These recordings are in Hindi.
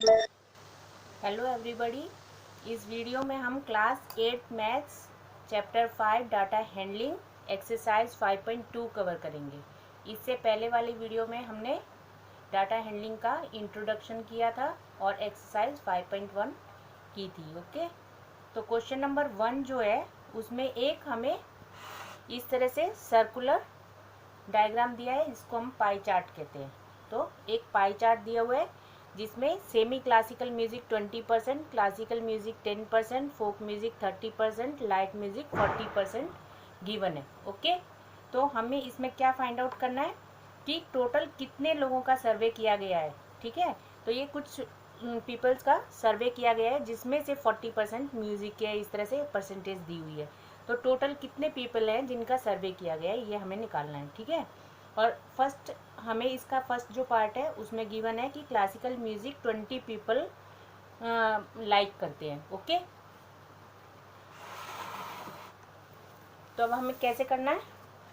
Hello everybody. इस वीडियो में हम class 8 maths chapter 5 data handling exercise 5.2 cover करेंगे। इससे पहले वाली वीडियो में हमने डाटा हैंडलिंग का इंट्रोडक्शन किया था और एक्सरसाइज 5.1 की थी। ओके, तो क्वेश्चन नंबर 1 जो है उसमें एक हमें इस तरह से सर्कुलर डायग्राम दिया है, इसको हम पाई चार्ट कहते हैं। तो एक पाई चार्ट दिया हुआ है जिसमें semi classical music 20%, classical music 10%, folk music 30%, light music 40% given है। ओके, तो हमें इसमें क्या फाइंड आउट करना है कि टोटल कितने लोगों का सर्वे किया गया है। ठीक है, तो ये कुछ पीपल्स का सर्वे किया गया है जिसमें से 40% म्यूजिक के इस तरह से परसेंटेज दी हुई है। तो टोटल कितने पीपल हैं जिनका सर्वे किया गया है ये हमें निकालना है। ठीक है, और फर्स्ट हमें इसका फर्स्ट जो पार्ट है उसमें गिवन है कि क्लासिकल म्यूजिक 20 पीपल लाइक करते हैं। ओके, तो अब हमें कैसे करना है,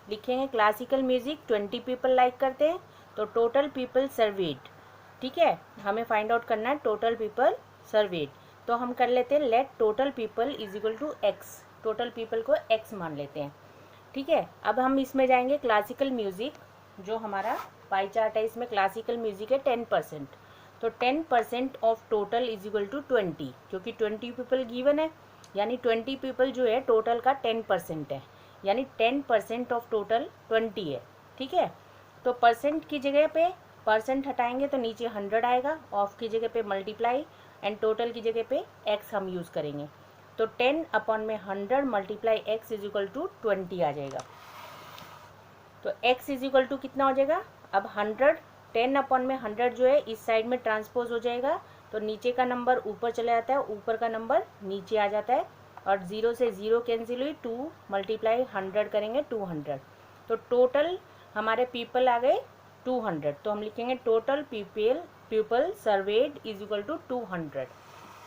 लिखेंगे क्लासिकल म्यूजिक 20 पीपल लाइक करते हैं तो टोटल पीपल सर्वेड। ठीक है, हमें फाइंड आउट करना है टोटल पीपल सर्वेड। तो हम कर लेते हैं let total people is equal to x, total people को एक्स मान लेते हैं। ठीक है, अब हम इसमें जाएंगे क्लासिकल म्यूजिक, जो हमारा पाई चार्ट है इसमें क्लासिकल म्यूजिक है 10%। तो 10% of total is equal to 20, क्योंकि 20 पीपल गिवन है, यानी 20 पीपल जो है टोटल का 10% है, यानी 10% ऑफ टोटल 20 है। ठीक है, तो परसेंट की जगह पे परसेंट हटाएंगे तो नीचे 100 आएगा, ऑफ की जगह पे मल्टीप्लाई एंड टोटल की जगह पे एक्स हम यूज़ करेंगे। तो 10 अपॉन में 100 multiply x is equal to 20 आ जाएगा। तो x इज इक्वल टू कितना हो जाएगा, अब 100 10 अपॉन में 100 जो है इस साइड में ट्रांसपोज हो जाएगा, तो नीचे का नंबर ऊपर चला जाता है, ऊपर का नंबर नीचे आ जाता है, और 0 से 0 कैंसिल हुई, 2 मल्टीप्लाई 100 करेंगे 200। तो टोटल हमारे पीपल आ गए 200। तो हम लिखेंगे total people served is equal to 200।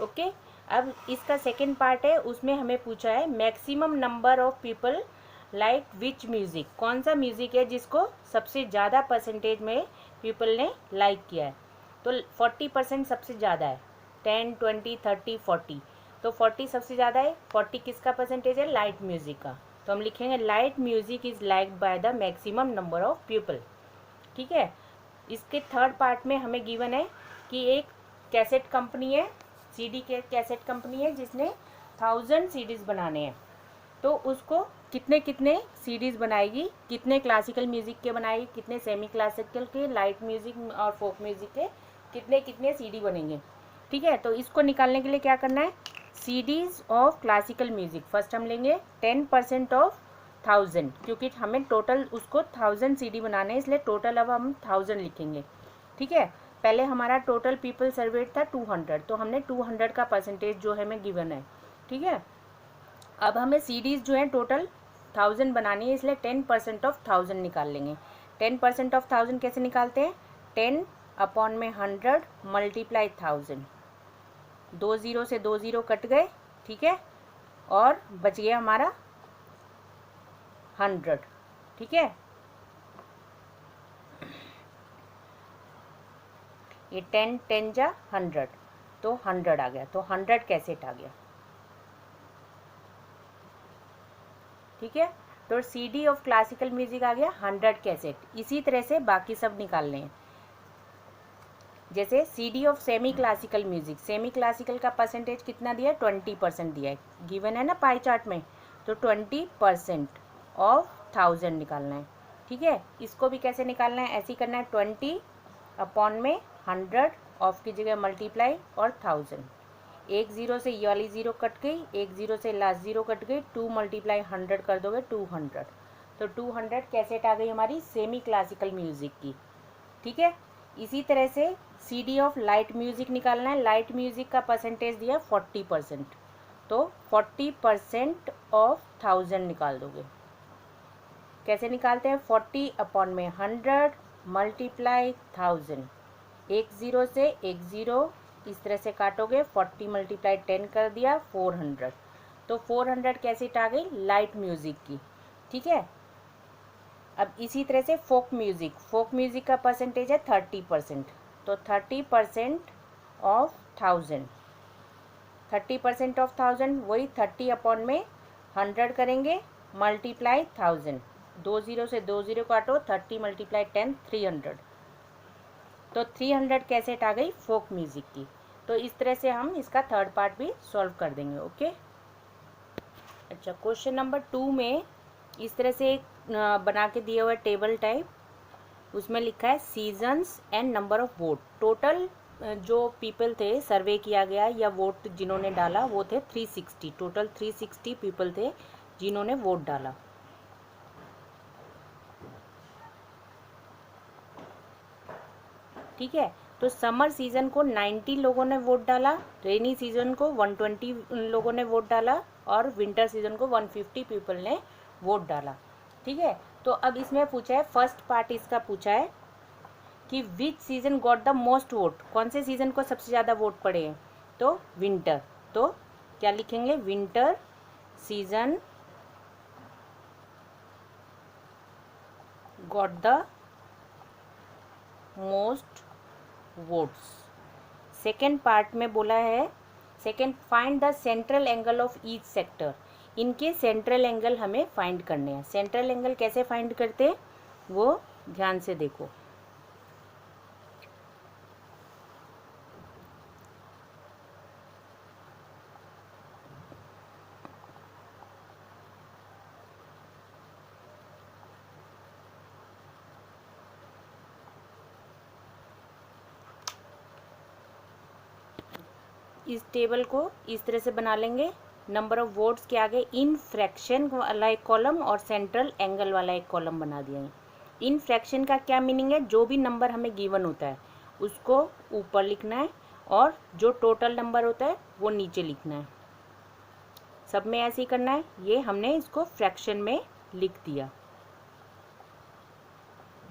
Okay, अब इसका सेकेंड पार्ट है, उसमें हमें पूछा है maximum number of people like which music, कौन सा म्यूज़िक है जिसको सबसे ज़्यादा परसेंटेज में पीपल ने लाइक किया है। तो 40% सबसे ज़्यादा है, 10 20 30 40। तो 40 सबसे ज़्यादा है, 40 किसका परसेंटेज है, लाइट म्यूज़िक का। तो हम लिखेंगे light music is liked by the maximum number of people. ठीक है, इसके थर्ड पार्ट में हमें गिवन है कि एक कैसेट कंपनी है, सीडी के कैसेट कंपनी है जिसने 1000 सीडीज़ बनाने हैं। तो उसको कितने कितने सीडीज़ बनाएगी, कितने क्लासिकल म्यूज़िक के बनाएगी, कितने सेमी क्लासिकल के, लाइट म्यूज़िक और फोक म्यूज़िक के कितने कितने सीडी बनेंगे। ठीक है, तो इसको निकालने के लिए क्या करना है, CDs of classical music first हम लेंगे 10% ऑफ 1000, क्योंकि हमें टोटल उसको 1000 सीडी बनाने हैं, इसलिए टोटल अब हम 1000 लिखेंगे। ठीक है, पहले हमारा टोटल पीपल सर्वेड था 200, तो हमने 200 का परसेंटेज जो है हमें गिवन है। ठीक है, अब हमें सीडीज़ जो है टोटल 1000 बनानी है, इसलिए 10% ऑफ 1000 निकाल लेंगे। 10% ऑफ 1000 कैसे निकालते हैं, 10 अपॉन में 100 मल्टीप्लाई 1000, 2 0 से 2 0 कट गए। ठीक है, और बच गया हमारा 100। ठीक है, ये 10 10 जा 100, तो 100 आ गया, तो 100 कैसेट आ गया। ठीक है, तो सीडी ऑफ क्लासिकल म्यूजिक आ गया 100 कैसेट। इसी तरह से बाकी सब निकालने हैं, जैसे CD of semi classical music, semi classical का परसेंटेज कितना दिया है, 20% दिया है, गिवन है ना पाई चार्ट में। तो 20% ऑफ 1000 निकालना है। ठीक है, इसको भी कैसे निकालना है, ऐसे ही करना है, 20 अपॉन में 100, ऑफ की जगह मल्टीप्लाई और 1000, 1 0 से ये वाली 0 कट गई, 1 0 से लास्ट 0 कट गई, 2 मल्टीप्लाई 100 कर दोगे 200। तो 200 कैसेट आ गई हमारी सेमी क्लासिकल म्यूज़िक की। ठीक है, इसी तरह से सीडी ऑफ लाइट म्यूज़िक निकालना है, लाइट म्यूज़िक का परसेंटेज दिया 40%, तो 40% ऑफ 1000 निकाल दोगे। कैसे निकालते हैं, 40 अपॉन में 100 मल्टीप्लाई 1000, 1 0 से 1 0 इस तरह से काटोगे, 40 मल्टीप्लाई 10 कर दिया 400। तो 400 कैसेट आ गई लाइट म्यूज़िक की। ठीक है, अब इसी तरह से फोक म्यूज़िक का परसेंटेज है 30%, तो 30% ऑफ 1000, 30% ऑफ 1000 वही 30 अपॉन में 100 करेंगे मल्टीप्लाई 1000, 2 0 से 2 0 काटो, 30 मल्टीप्लाई 10 300। तो 300 कैसेट आ गई फोक म्यूज़िक की। तो इस तरह से हम इसका थर्ड पार्ट भी सॉल्व कर देंगे। ओके। अच्छा, क्वेश्चन नंबर 2 में इस तरह से एक बना के दिया हुआ है टेबल टाइप, उसमें लिखा है seasons and number of vote. Total जो पीपल थे सर्वे किया गया या वोट जिन्होंने डाला वो थे 360, टोटल 360 पीपल थे जिन्होंने वोट डाला। ठीक है, तो समर सीजन को 90 लोगों ने वोट डाला, रेनी सीजन को 120 लोगों ने वोट डाला और विंटर सीजन को 150 पीपल ने वोट डाला। ठीक है, तो अब इसमें पूछा है, फर्स्ट पार्ट इसका पूछा है कि विच season got the most vote, कौन से सीजन को सबसे ज़्यादा वोट पड़े हैं, तो विंटर। तो क्या लिखेंगे, winter season got the most votes. Second part में बोला है, second, find the central angle of each sector. इनके सेंट्रल एंगल हमें फाइंड करने हैं। सेंट्रल एंगल कैसे फाइंड करते वो ध्यान से देखो। इस टेबल को इस तरह से बना लेंगे, नंबर ऑफ वोट्स के आगे इन फ्रैक्शन वाला एक कॉलम और सेंट्रल एंगल वाला एक कॉलम बना दिया है। इन फ्रैक्शन का क्या मीनिंग है, जो भी नंबर हमें गिवन होता है उसको ऊपर लिखना है और जो टोटल नंबर होता है वो नीचे लिखना है। सब में ऐसे ही करना है। ये हमने इसको फ्रैक्शन में लिख दिया,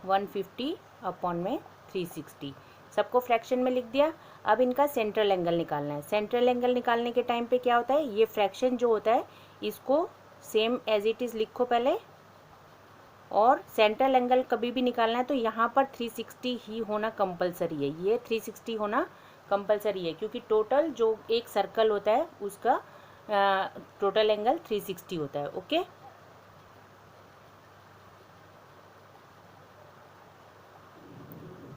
150 अपॉन में 360, सबको फ्रैक्शन में लिख दिया। अब इनका सेंट्रल एंगल निकालना है। सेंट्रल एंगल निकालने के टाइम पे क्या होता है, ये फ्रैक्शन जो होता है इसको सेम एज इट इज़ लिखो पहले, और सेंट्रल एंगल कभी भी निकालना है तो यहाँ पर 360 ही होना कंपलसरी है। ये 360 होना कंपलसरी है क्योंकि टोटल जो एक सर्कल होता है उसका टोटल एंगल 360 होता है। ओके,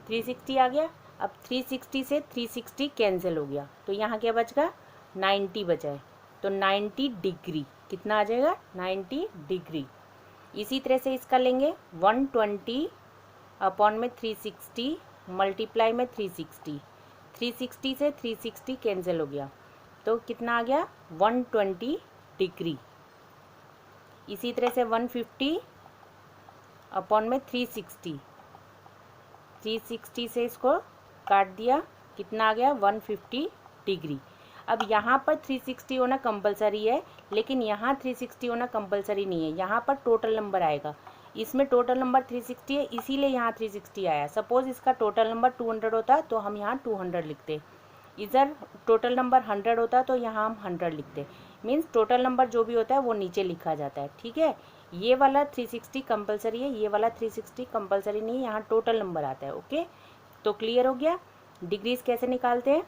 थ्री 360 आ गया। अब 360 से 360 कैंसिल हो गया तो यहाँ क्या बच गया, 90 बचा है। तो 90 डिग्री कितना आ जाएगा, 90 डिग्री। इसी तरह से इसका लेंगे 120 अपॉन में 360 मल्टीप्लाई में 360, 360 से 360 कैंसिल हो गया तो कितना आ गया, 120 डिग्री। इसी तरह से 150 अपॉन में 360, 360 से इसको काट दिया, कितना आ गया, 150 डिग्री। अब यहाँ पर 360 होना कंपलसरी है लेकिन यहाँ 360 होना कंपलसरी नहीं है। यहाँ पर टोटल नंबर आएगा, इसमें टोटल नंबर 360 है इसीलिए यहाँ 360 आया। सपोज इसका टोटल नंबर 200 होता तो हम यहाँ 200 लिखते, इधर टोटल नंबर 100 होता तो यहाँ हम 100 लिखते। मीन्स टोटल नंबर जो भी होता है वो नीचे लिखा जाता है। ठीक है, ये वाला 360 कंपलसरी है, ये वाला 360 कंपलसरी नहीं है, यहाँ टोटल नंबर आता है। ओके, तो क्लियर हो गया। डिग्रीज कैसे निकालते हैं,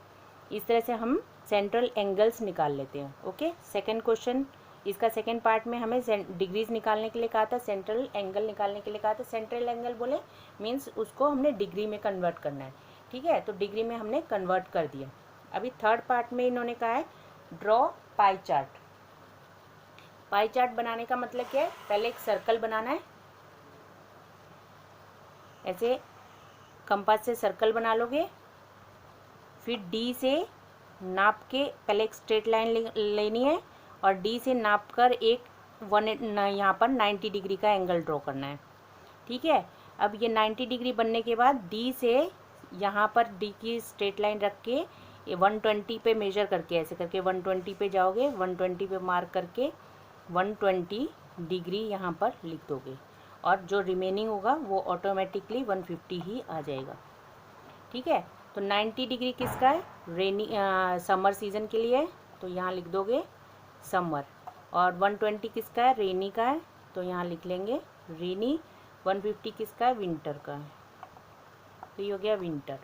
इस तरह से हम सेंट्रल एंगल्स निकाल लेते हैं। ओके, सेकंड क्वेश्चन, इसका सेकंड पार्ट में हमें डिग्रीज निकालने के लिए कहा था, सेंट्रल एंगल निकालने के लिए कहा था। सेंट्रल एंगल बोले मीन्स उसको हमने डिग्री में कन्वर्ट करना है। ठीक है, तो डिग्री में हमने कन्वर्ट कर दिया। अभी थर्ड पार्ट में इन्होंने कहा है draw pie chart. Pie chart बनाने का मतलब क्या है, पहले एक सर्कल बनाना है, ऐसे कंपास से सर्कल बना लोगे, फिर डी से नाप के पहले एक स्ट्रेट लाइन लेनी है और डी से नाप कर एक यहाँ पर 90 डिग्री का एंगल ड्रॉ करना है। ठीक है, अब ये 90 डिग्री बनने के बाद डी से यहाँ पर डी की स्ट्रेट लाइन रख के 120 पे मेजर करके ऐसे करके 120 पे जाओगे, 120 पे मार्क करके 120 डिग्री यहाँ पर लिख दोगे और जो रिमेनिंग होगा वो ऑटोमेटिकली 150 ही आ जाएगा। ठीक है, तो 90 डिग्री किसका है, रेनी समर सीजन के लिए है तो यहाँ लिख दोगे समर, और 120 किसका है, रेनी का है तो यहाँ लिख लेंगे रेनी। 150 किसका है, विंटर का है तो ये हो गया विंटर।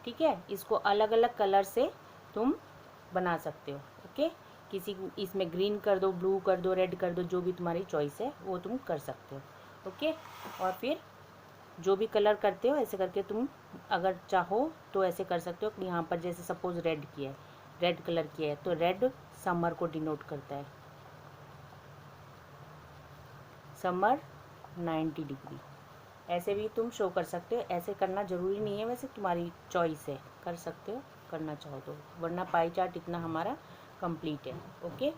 ठीक है, इसको अलग अलग कलर से तुम बना सकते हो। ओके, किसी इसमें ग्रीन कर दो, ब्लू कर दो, रेड कर दो, जो भी तुम्हारी चॉइस है वो तुम कर सकते हो। ओके, और फिर जो भी कलर करते हो ऐसे करके तुम अगर चाहो तो ऐसे कर सकते हो कि यहाँ पर जैसे सपोज रेड किया है, रेड कलर किया है, तो रेड समर को डिनोट करता है, समर 90 डिग्री। ऐसे भी तुम शो कर सकते हो, ऐसे करना ज़रूरी नहीं है, वैसे तुम्हारी चॉइस है, कर सकते हो करना चाहो तो, वरना पाई चार्ट इतना हमारा कंप्लीट है। ओके,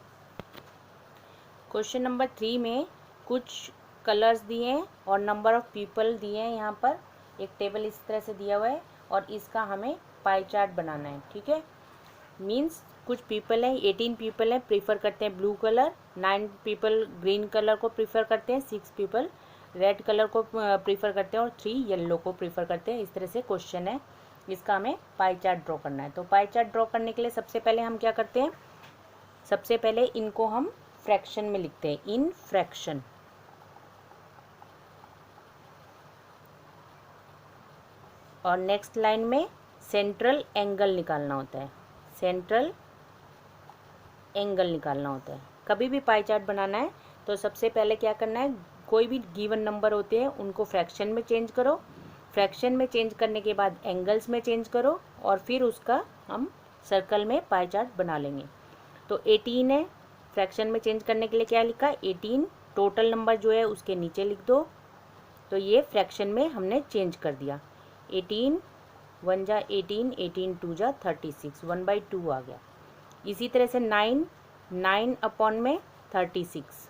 क्वेश्चन नंबर 3 में कुछ कलर्स दिए हैं और नंबर ऑफ़ पीपल दिए हैं। यहाँ पर एक टेबल इस तरह से दिया हुआ है और इसका हमें पाई चार्ट बनाना है। ठीक है, मीन्स कुछ पीपल हैं, 18 पीपल हैं, प्रीफर करते हैं blue colour, 9 people green colour को प्रीफर करते हैं, 6 पीपल रेड कलर को प्रीफर करते हैं और 3 येलो को प्रीफर करते हैं। इस तरह से क्वेश्चन है, इसका हमें पाई चार्ट ड्रॉ करना है। तो पाई चार्ट ड्रॉ करने के लिए सबसे पहले हम क्या करते हैं, सबसे पहले इनको हम फ्रैक्शन में लिखते हैं, इन फ्रैक्शन। और नेक्स्ट लाइन में सेंट्रल एंगल निकालना होता है, सेंट्रल एंगल निकालना होता है। कभी भी पाई चार्ट बनाना है तो सबसे पहले क्या करना है, कोई भी गिवन नंबर होते हैं उनको फ्रैक्शन में चेंज करो, फ्रैक्शन में चेंज करने के बाद एंगल्स में चेंज करो और फिर उसका हम सर्कल में पाई चार्ट बना लेंगे। तो 18 है, फ्रैक्शन में चेंज करने के लिए क्या लिखा, 18 टोटल नंबर जो है उसके नीचे लिख दो। तो ये फ्रैक्शन में हमने चेंज कर दिया, 18 1 जा 18, 18 2 जा 36, 1/2 आ गया। इसी तरह से 9 9 अपॉन में 36,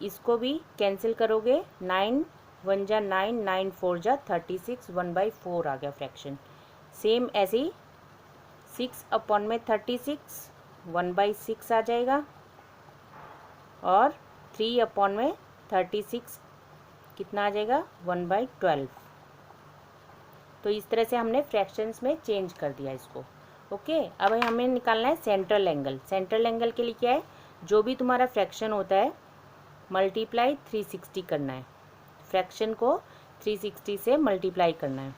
इसको भी कैंसिल करोगे, 9 1 जा 9, 9 4 जा 36, 1/4 आ गया फ्रैक्शन। सेम ऐसे ही 6 अपॉन में 36, 1/6 आ जाएगा। और 3 अपॉन में 36 कितना आ जाएगा, 1/12। तो इस तरह से हमने फ्रैक्शंस में चेंज कर दिया इसको। ओके, अब हमें निकालना है सेंट्रल एंगल। सेंट्रल एंगल के लिए क्या है, जो भी तुम्हारा फ्रैक्शन होता है मल्टीप्लाई 360 करना है, फ्रैक्शन को 360 से मल्टीप्लाई करना है।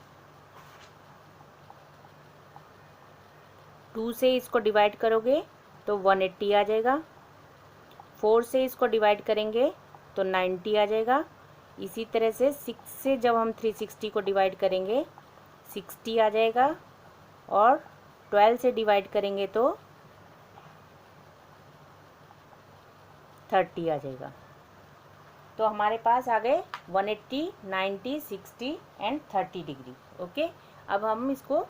2 से इसको डिवाइड करोगे तो 180 आ जाएगा, 4 से इसको डिवाइड करेंगे तो 90 आ जाएगा। इसी तरह से 6 से जब हम 360 को डिवाइड करेंगे 60 आ जाएगा, और 12 से डिवाइड करेंगे तो 30 आ जाएगा। तो हमारे पास आ गए 180, 90, 60 एंड 30 डिग्री। ओके, अब हम इसको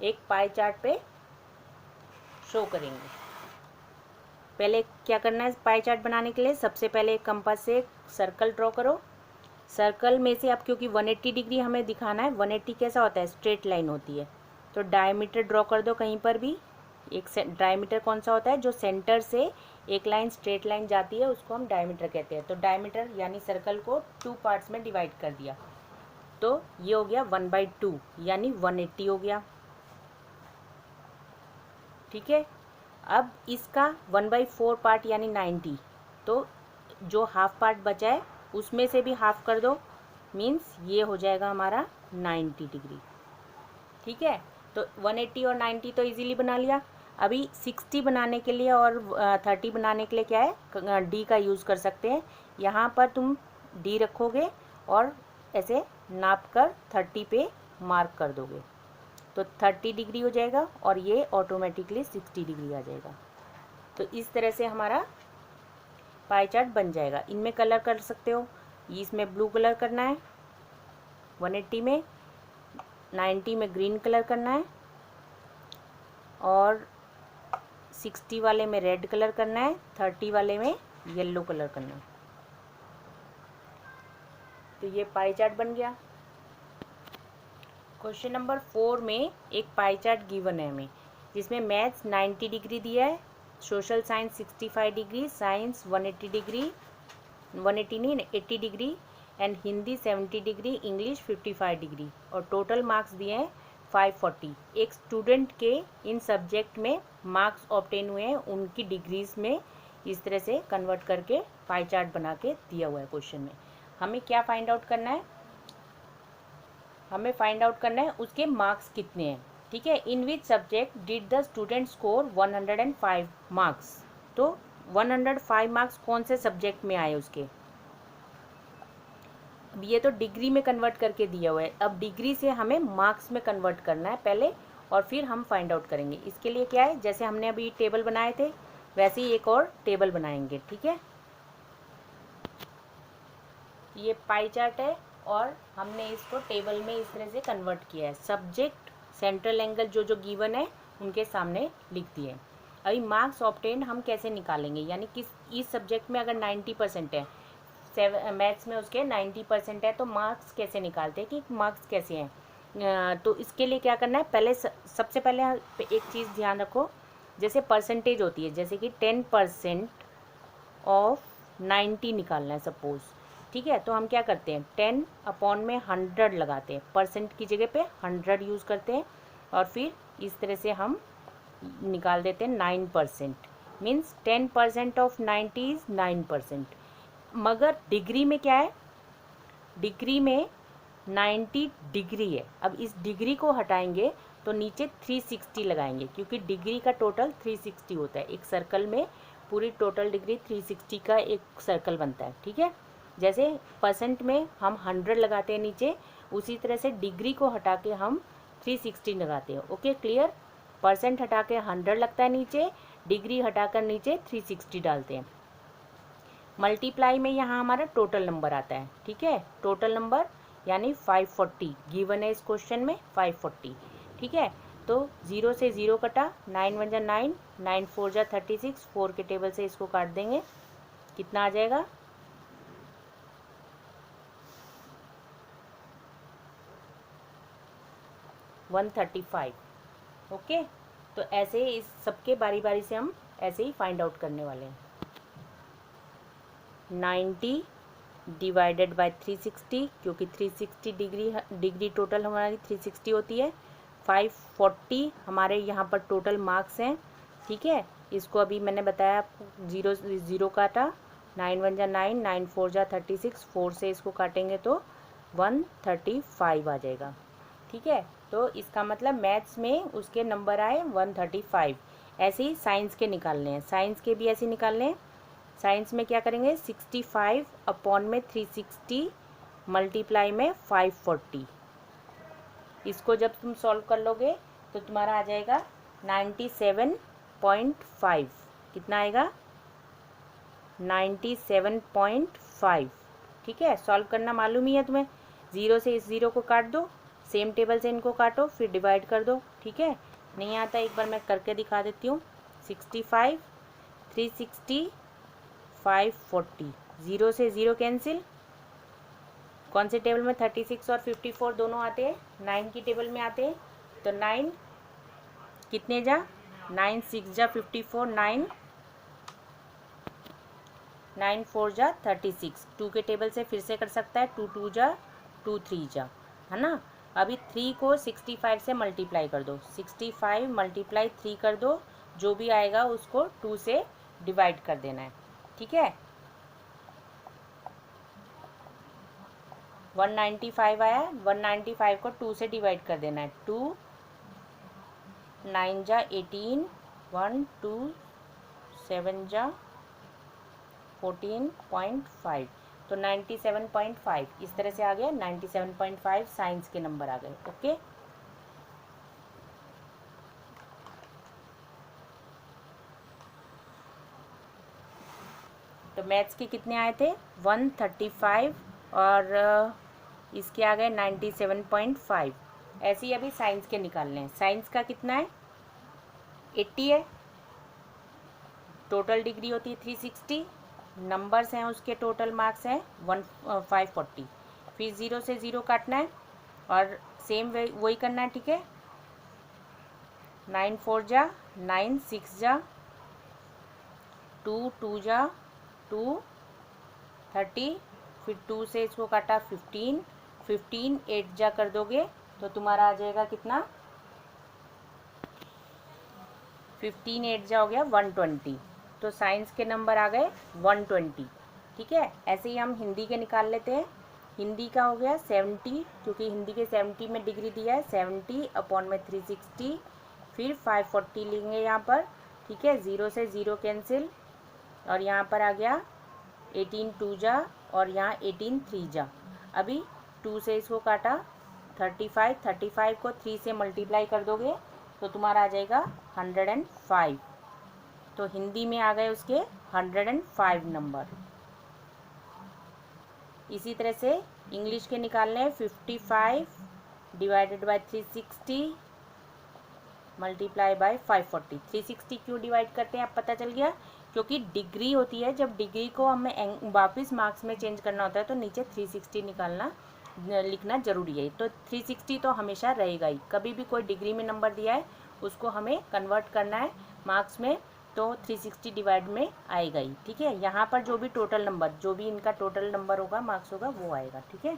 एक पाई चार्ट पे शो करेंगे। पहले क्या करना है पाई चार्ट बनाने के लिए, सबसे पहले एक कंपास से एक सर्कल ड्रॉ करो। सर्कल में से अब क्योंकि 180 डिग्री हमें दिखाना है, 180 कैसा होता है, स्ट्रेट लाइन होती है, तो डायमीटर ड्रॉ कर दो कहीं पर भी। एक डायमीटर कौन सा होता है, जो सेंटर से एक लाइन स्ट्रेट लाइन जाती है उसको हम डायमीटर कहते हैं। तो डायमीटर यानी सर्कल को 2 पार्ट्स में डिवाइड कर दिया, तो ये हो गया 1/2 यानी 180 हो गया। ठीक है, अब इसका 1/4 पार्ट यानी 90, तो जो हाफ पार्ट बचा है उसमें से भी हाफ कर दो, मीन्स ये हो जाएगा हमारा 90 डिग्री। ठीक है, तो 180 और 90 तो इजीली बना लिया। अभी 60 बनाने के लिए और 30 बनाने के लिए क्या है, डी का यूज़ कर सकते हैं। यहाँ पर तुम डी रखोगे और ऐसे नाप कर 30 पे मार्क कर दोगे, तो 30 डिग्री हो जाएगा और ये ऑटोमेटिकली 60 डिग्री आ जाएगा। तो इस तरह से हमारा पाई चार्ट बन जाएगा। इनमें कलर कर सकते हो, इसमें ब्लू कलर करना है 180 में, 90 में ग्रीन कलर करना है, और 60 वाले में रेड कलर करना है, 30 वाले में येलो कलर करना है। तो ये पाई चार्ट बन गया। क्वेश्चन नंबर 4 में एक पाई चार्ट गिवन है हमें, जिसमें मैथ्स 90 डिग्री दिया है, social science 65 degree, science 180 degree, 180 नहीं 80 degree, and Hindi 70 degree, English 55 degree, और टोटल मार्क्स दिए हैं 540। एक स्टूडेंट के इन सब्जेक्ट में मार्क्स ऑब्टेन हुए हैं उनकी डिग्रीज में इस तरह से कन्वर्ट करके पाई चार्ट बना के दिया हुआ है क्वेश्चन में। हमें क्या फाइंड आउट करना है, हमें फाइंड आउट करना है उसके मार्क्स कितने हैं, ठीक है। In which subject did the student score 105 marks, तो 105 मार्क्स कौन से सब्जेक्ट में आए उसके। अब ये तो डिग्री में कन्वर्ट करके दिया हुआ है, अब डिग्री से हमें मार्क्स में कन्वर्ट करना है पहले और फिर हम फाइंड आउट करेंगे। इसके लिए क्या है, जैसे हमने अभी टेबल बनाए थे वैसे ही एक और टेबल बनाएंगे, ठीक है। ये पाई चार्ट है और हमने इसको टेबल में इस तरह से कन्वर्ट किया है। सब्जेक्ट, सेंट्रल एंगल जो जो गिवन है उनके सामने लिख दिए। अभी मार्क्स ऑब्टेन हम कैसे निकालेंगे, यानी किस इस सब्जेक्ट में अगर 90% है, मैथ्स में उसके 90% है, तो मार्क्स कैसे निकालते हैं कि मार्क्स कैसे हैं। तो इसके लिए क्या करना है, पहले सबसे पहले एक चीज़ ध्यान रखो, जैसे परसेंटेज होती है, जैसे कि 10% ऑफ 90 निकालना है सपोज, ठीक है। तो हम क्या करते हैं 10 अपॉन में 100 लगाते हैं, परसेंट की जगह पे 100 यूज़ करते हैं और फिर इस तरह से हम निकाल देते हैं 9%, मीन्स 10% ऑफ 90 इज़ 9%। मगर डिग्री में क्या है, डिग्री में 90 डिग्री है। अब इस डिग्री को हटाएंगे तो नीचे 360 लगाएंगे, क्योंकि डिग्री का टोटल 360 होता है। एक सर्कल में पूरी टोटल डिग्री 360 का एक सर्कल बनता है, ठीक है। जैसे परसेंट में हम 100 लगाते हैं नीचे, उसी तरह से डिग्री को हटा के हम 360 लगाते हैं। Okay, clear. परसेंट हटा के 100 लगता है नीचे, डिग्री हटाकर नीचे 360 डालते हैं। मल्टीप्लाई में यहाँ हमारा टोटल नंबर आता है, ठीक है। टोटल नंबर यानी 540 गिवन है इस क्वेश्चन में 540, ठीक है। तो 0 से 0 कटा, 9 1 जा 9, 9 4 जा 36, 4 के टेबल से इसको काट देंगे, कितना आ जाएगा 135। ओके, तो ऐसे इस सबके बारी बारी से हम ऐसे ही फाइंड आउट करने वाले हैं। 90 डिवाइडेड बाय 360, क्योंकि 360 डिग्री टोटल हमारी 360 होती है। 540 हमारे यहाँ पर टोटल मार्क्स हैं, ठीक है। इसको अभी मैंने बताया आपको, 0 0 काटा, 9 1 जा 9, 9 4 जा 36, 4 से इसको काटेंगे तो 135 आ जाएगा, ठीक है। तो इसका मतलब मैथ्स में उसके नंबर आए 135। ऐसे ही साइंस के निकालने हैं, साइंस के भी ऐसे निकालने हैं। साइंस में क्या करेंगे 65 अपॉन में 360 मल्टीप्लाई में 540। इसको जब तुम सॉल्व कर लोगे तो तुम्हारा आ जाएगा 97.5। कितना आएगा 97.5, ठीक है। सॉल्व करना मालूम ही है तुम्हें, 0 से इस 0 को काट दो, सेम टेबल से इनको काटो, फिर डिवाइड कर दो, ठीक है। नहीं आता एक बार मैं करके दिखा देती हूँ। 65 360 540, 0 से 0 कैंसिल, कौन से टेबल में 36 और 54 दोनों आते हैं, 9 की टेबल में आते हैं। तो 9 कितने जा 9 6 जा 54, 9 9 4 जा 36, 2 के टेबल से फिर से कर सकता है, 2 2 जा 2 3 जा, है ना। अभी 3 को 65 से मल्टीप्लाई कर दो, 65 मल्टीप्लाई 3 कर दो, जो भी आएगा उसको 2 से डिवाइड कर देना है, ठीक है। 195 आया, 195 को 2 से डिवाइड कर देना है, 2 9 जा 18, 1 2 7 जा 14.5, तो 97.5 इस तरह से आ गया। 97.5 साइंस के नंबर आ गए, ओके। तो मैथ्स के कितने आए थे 135 और इसके आ गए 97.5। ऐसे ही अभी साइंस के निकालने हैं। साइंस का कितना है 80 है, टोटल डिग्री होती है 360, नंबर्स हैं उसके टोटल मार्क्स हैं 540। फिर 0 से 0 काटना है और सेम वही करना है, ठीक है। 9 4 जा 9, 6 जा 2 2 जा 2 30, फिर 2 से इसको काटा 15, 15 8 जा कर दोगे तो तुम्हारा आ जाएगा कितना 15 8 जा हो गया 120। तो साइंस के नंबर आ गए 120, ठीक है। ऐसे ही हम हिंदी के निकाल लेते हैं। हिंदी का हो गया 70, क्योंकि हिंदी के 70 में डिग्री दिया है, 70 अपॉन में 360, फिर 540 लेंगे यहाँ पर, ठीक है। 0 से 0 कैंसिल, और यहाँ पर आ गया 18 2 जा, और यहाँ 18 3 जा। अभी 2 से इसको काटा, 35, 35 को 3 से मल्टीप्लाई कर दोगे तो तुम्हारा आ जाएगा 105। तो हिंदी में आ गए उसके 105 नंबर। इसी तरह से इंग्लिश के निकालने हैं। 55 डिवाइडेड बाय 360 मल्टीप्लाई बाय 540। 360 क्यों डिवाइड करते हैं अब पता चल गया, क्योंकि डिग्री होती है, जब डिग्री को हमें वापस मार्क्स में चेंज करना होता है तो नीचे 360 निकालना लिखना ज़रूरी है। तो 360 तो हमेशा रहेगा ही, कभी भी कोई डिग्री में नंबर दिया है उसको हमें कन्वर्ट करना है मार्क्स में, तो 360 डिवाइड में आएगा ही, ठीक है। यहाँ पर जो भी टोटल नंबर, जो भी इनका टोटल नंबर होगा, मार्क्स होगा, वो आएगा, ठीक है।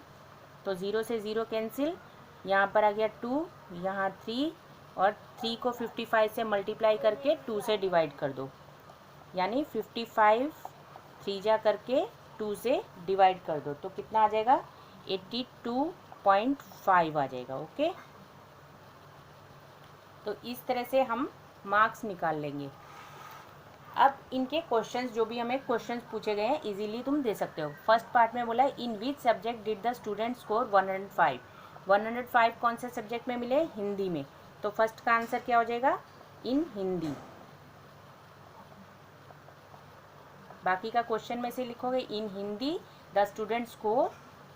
तो 0 से 0 कैंसिल, यहाँ पर आ गया 2, यहाँ 3, और 3 को 55 से मल्टीप्लाई करके 2 से डिवाइड कर दो, यानी 55 3 जा करके 2 से डिवाइड कर दो, तो कितना आ जाएगा 82.5 आ जाएगा, ओके। तो इस तरह से हम मार्क्स निकाल लेंगे। अब इनके क्वेश्चंस, जो भी हमें क्वेश्चंस पूछे गए हैं, इजीली तुम दे सकते हो। फर्स्ट पार्ट में बोला है in which subject did the student score 105। 105 कौन से सब्जेक्ट में मिले, हिंदी में। तो फर्स्ट का आंसर क्या हो जाएगा, इन हिंदी। बाकी का क्वेश्चन में से लिखोगे in Hindi the student score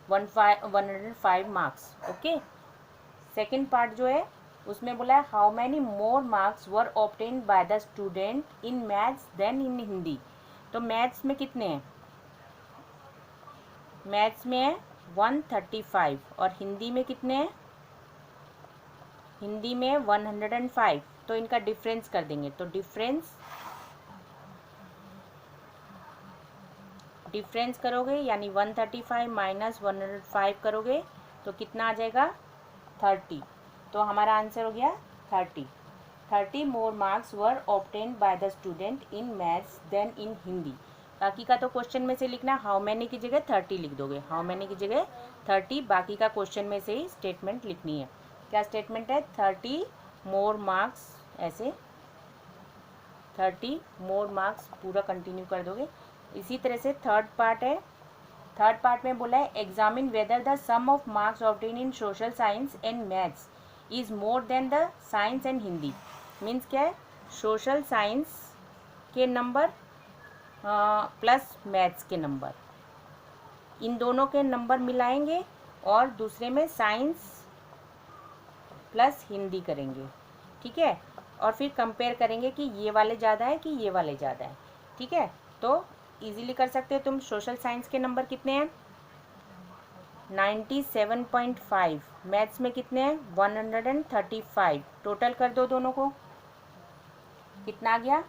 105 marks, okay. Second part जो है उसमें बोला है how many more marks were obtained by the student in maths than in Hindi. तो मैथ्स में कितने हैं, मैथ्स में है 135, और हिंदी में कितने हैं, हिंदी में 105। तो इनका डिफरेंस कर देंगे, तो डिफरेंस करोगे, यानी 135 माइनस 105 करोगे तो कितना आ जाएगा 30। तो हमारा आंसर हो गया 30 more marks were obtained by the student in maths than in Hindi. बाकी का तो क्वेश्चन में से लिखना, हाउ मैनी की जगह 30 लिख दोगे, हाउ मैनी की जगह 30, बाकी का क्वेश्चन में से ही स्टेटमेंट लिखनी है। क्या स्टेटमेंट है, 30 मोर मार्क्स, ऐसे 30 मोर मार्क्स पूरा कंटिन्यू कर दोगे। इसी तरह से थर्ड पार्ट है, थर्ड पार्ट में बोला है examine whether the sum of marks obtain in social science and maths is more than the science and Hindi. Means क्या है, सोशल साइंस के नंबर प्लस मैथ्स के नंबर, इन दोनों के नंबर मिलाएंगे और दूसरे में साइंस प्लस हिंदी करेंगे, ठीक है। और फिर कंपेयर करेंगे कि ये वाले ज़्यादा है कि ये वाले ज़्यादा है, ठीक है। तो इजीली कर सकते हो तुम। सोशल साइंस के नंबर कितने हैं 97.5, मैथ्स में कितने हैं 135, टोटल कर दो दोनों को, कितना आ गया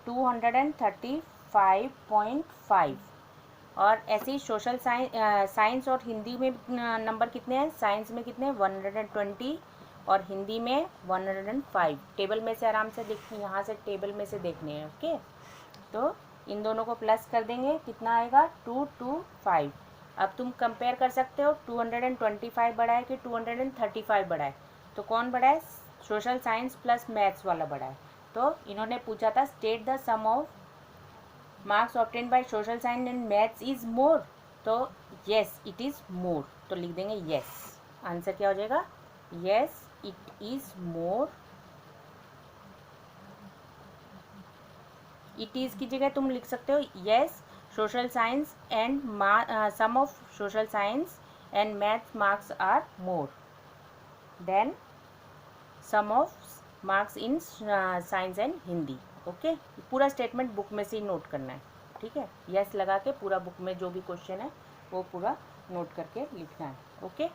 235.5। और ऐसे ही सोशल साइंस और हिंदी में नंबर कितने हैं, साइंस में कितने हैं 120 और हिंदी में 105। टेबल में से आराम से देख, यहाँ से टेबल में से देखने हैं, ओके। तो इन दोनों को प्लस कर देंगे, कितना आएगा 225। अब तुम कंपेयर कर सकते हो 225 बड़ा है कि 235 बड़ा है, तो कौन बड़ा है, सोशल साइंस प्लस मैथ्स वाला बड़ा है। तो इन्होंने पूछा था state the sum of marks obtain by social science and maths is more, तो येस इट इज़ मोर, तो लिख देंगे येस। आंसर क्या हो जाएगा, yes it is more. It is की जगह तुम लिख सकते हो yes social science and sum of social science and maths marks are more than sum of marks in science and Hindi, okay. पूरा स्टेटमेंट बुक में से ही नोट करना है, ठीक है। यस लगा के पूरा बुक में जो भी क्वेश्चन है वो पूरा नोट करके लिखना है, ओके।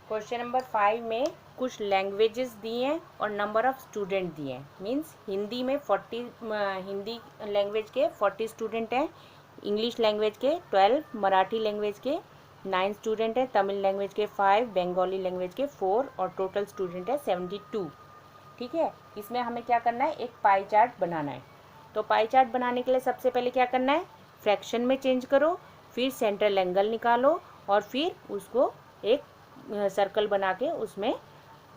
क्वेश्चन नंबर 5 में कुछ लैंग्वेजेस दिए हैं और नंबर ऑफ़ स्टूडेंट दिए हैं। मींस हिंदी में 40, हिंदी लैंग्वेज के 40 स्टूडेंट हैं, इंग्लिश लैंग्वेज के 12, मराठी लैंग्वेज के 9 स्टूडेंट हैं, तमिल लैंग्वेज के 5, बंगाली लैंग्वेज के 4 और टोटल स्टूडेंट है 72, ठीक है। इसमें हमें क्या करना है, एक पाई चार्ट बनाना है। तो पाई चार्ट बनाने के लिए सबसे पहले क्या करना है, फ्रैक्शन में चेंज करो, फिर सेंट्रल एंगल निकालो और फिर उसको एक सर्कल बना के उसमें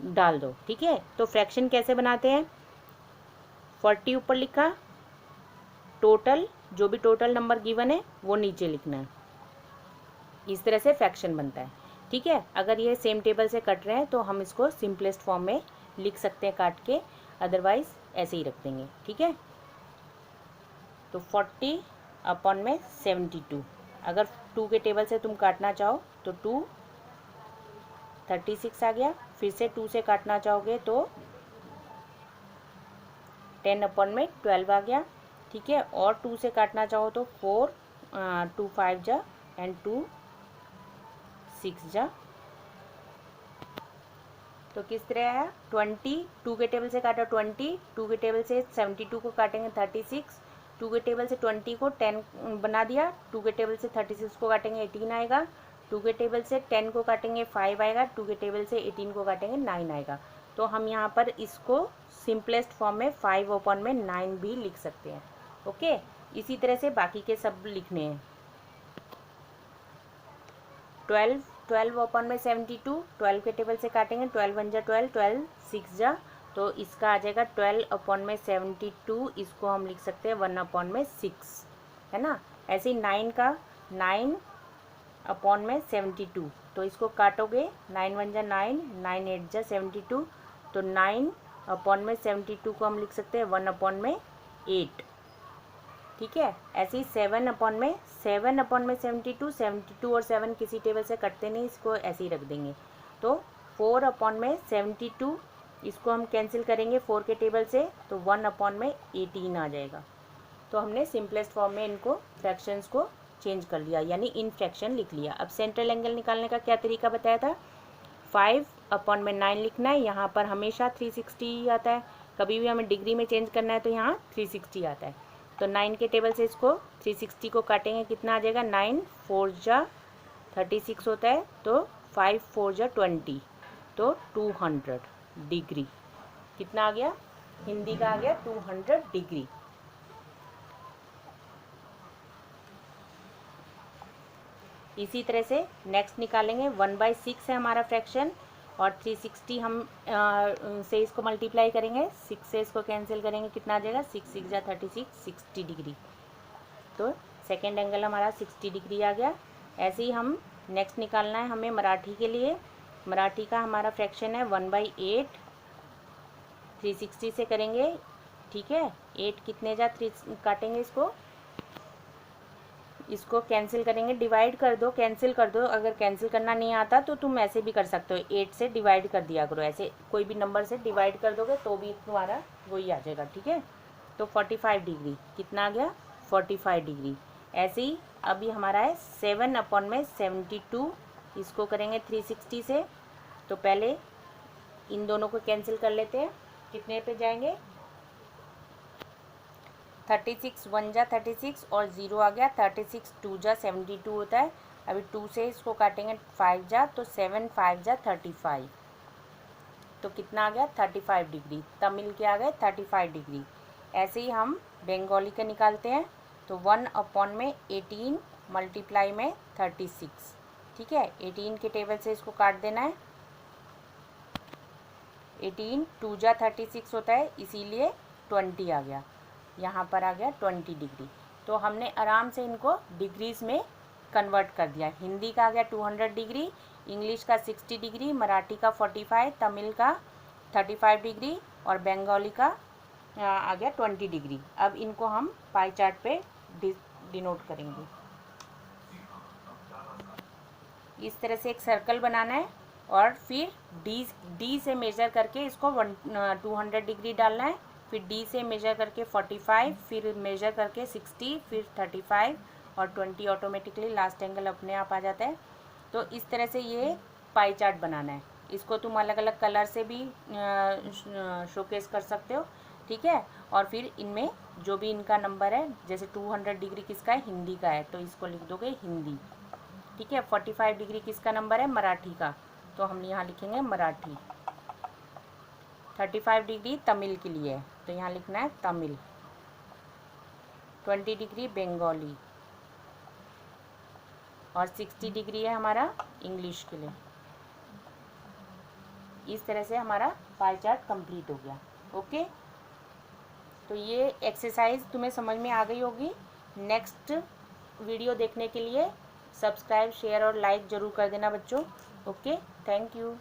डाल दो। ठीक है, तो फ्रैक्शन कैसे बनाते हैं, 40 ऊपर लिखा, टोटल जो भी टोटल नंबर गिवन है वो नीचे लिखना है। इस तरह से फ्रैक्शन बनता है। ठीक है, अगर ये सेम टेबल से कट रहे हैं तो हम इसको सिंपलेस्ट फॉर्म में लिख सकते हैं काट के, अदरवाइज ऐसे ही रख देंगे। ठीक है, तो 40 अपॉन में 72, अगर 2 के टेबल से तुम काटना चाहो तो 2 36 आ गया, फिर से 2 से काटना चाहोगे तो 10 अपॉन में 12 आ गया। ठीक है, और 2 से काटना चाहो तो 4 2 5 जा एंड 2 6 जा। तो किस तरह आया, 20 2 के टेबल से काटा 20, 2 के टेबल से 72 को काटेंगे 36, 2 के टेबल से 20 को 10 बना दिया, 2 के टेबल से 36 को काटेंगे 18 आएगा, 2 के टेबल से 10 को काटेंगे 5 आएगा, 2 के टेबल से 18 को काटेंगे 9 आएगा। तो हम यहाँ पर इसको सिंपलेस्ट फॉर्म में 5 अपॉन में 9 भी लिख सकते हैं। ओके, इसी तरह से बाकी के सब लिखने हैं। 12 अपॉन में 72, 12 के टेबल से काटेंगे 12 1 जा 12, 12 6 जा, तो इसका आ जाएगा 12 अपॉन में 72, इसको हम लिख सकते हैं 1 अपॉन में 6, है ना। ऐसे ही 9 का 9 अपॉन में 72, तो इसको काटोगे 9 1 जा 9, 9 8 जा 72, तो 9 अपॉन में 72 को हम लिख सकते हैं 1 अपॉन में 8। ठीक है, ऐसे ही 7 अपॉन में 72, 72 और 7 किसी टेबल से कटते नहीं, इसको ऐसे ही रख देंगे। तो 4 अपॉन में 72, इसको हम कैंसिल करेंगे 4 के टेबल से, तो 1 अपॉन में 18 आ जाएगा। तो हमने सिंपलेस्ट फॉर्म में इनको फ्रैक्शंस को चेंज कर लिया, यानी इन फ्रैक्शन लिख लिया। अब सेंट्रल एंगल निकालने का क्या तरीका बताया था, 5 अपॉन में 9 लिखना है, यहाँ पर हमेशा 360 आता है, कभी भी हमें डिग्री में चेंज करना है तो यहाँ 360 आता है। तो 9 के टेबल से इसको 360 को काटेंगे, कितना आ जाएगा, 9 4 जा 36 होता है, तो 5 4 जा 20, तो 200 डिग्री। कितना आ गया, हिंदी का आ गया 200 डिग्री। इसी तरह से नेक्स्ट निकालेंगे, 1/6 है हमारा फ्रैक्शन, और 360 हम से इसको मल्टीप्लाई करेंगे, 6 से इसको कैंसिल करेंगे, कितना आ जाएगा, 6 6 जा 36, 60 डिग्री। तो सेकेंड एंगल हमारा 60 डिग्री आ गया। ऐसे ही हम नेक्स्ट निकालना है हमें मराठी के लिए। मराठी का हमारा फ्रैक्शन है 1/8, 360 से करेंगे। ठीक है, 8 कितने जा 3 काटेंगे, इसको कैंसिल करेंगे, डिवाइड कर दो, कैंसिल कर दो। अगर कैंसिल करना नहीं आता तो तुम ऐसे भी कर सकते हो, 8 से डिवाइड कर दिया करो, ऐसे कोई भी नंबर से डिवाइड कर दोगे तो भी तुम्हारा वही आ जाएगा। ठीक है, तो 45 डिग्री, कितना आ गया, 45 डिग्री। ऐसे ही अभी हमारा है 7 अपॉन में 72, इसको करेंगे 360 से। तो पहले इन दोनों को कैंसिल कर लेते हैं, कितने पे जाएंगे, 36 1 जा 36 और 0 आ गया, 36 2 जा 72 होता है। अभी 2 से इसको काटेंगे 5 जा, तो 7 5 जा 35, तो कितना आ गया, 35 डिग्री। तमिल के आ गए 35 डिग्री। ऐसे ही हम बंगाली का निकालते हैं, तो 1 अपॉन में 18 मल्टीप्लाई में 36। ठीक है, 18 के टेबल से इसको काट देना है, 18 2 जा 36 होता है, इसीलिए 20 आ गया, यहाँ पर आ गया 20 डिग्री। तो हमने आराम से इनको डिग्रीज़ में कन्वर्ट कर दिया। हिंदी का आ गया 200 डिग्री, इंग्लिश का 60 डिग्री, मराठी का 45, तमिल का 35 डिग्री और बंगाली का आ गया 20 डिग्री। अब इनको हम पाई चार्ट पे डिनोट करेंगे। इस तरह से एक सर्कल बनाना है और फिर डी से मेज़र करके इसको 200 डिग्री डालना है, फिर डी से मेज़र करके 45, फिर मेज़र करके 60, फिर 35 और 20, ऑटोमेटिकली लास्ट एंगल अपने आप आ जाता है। तो इस तरह से ये पाई चार्ट बनाना है। इसको तुम अलग अलग कलर से भी शोकेस कर सकते हो। ठीक है, और फिर इनमें जो भी इनका नंबर है, जैसे 200 डिग्री किसका है, हिंदी का है, तो इसको लिख दोगे हिंदी। ठीक है, 45 डिग्री किसका नंबर है, मराठी का, तो हम यहाँ लिखेंगे मराठी। 35 डिग्री तमिल के लिए है, तो यहाँ लिखना है तमिल। 20 डिग्री बंगाली, और 60 डिग्री है हमारा इंग्लिश के लिए। इस तरह से हमारा पाई चार्ट कंप्लीट हो गया। ओके, तो ये एक्सरसाइज तुम्हें समझ में आ गई होगी। नेक्स्ट वीडियो देखने के लिए सब्सक्राइब, शेयर और लाइक ज़रूर कर देना बच्चों। Okay, thank you.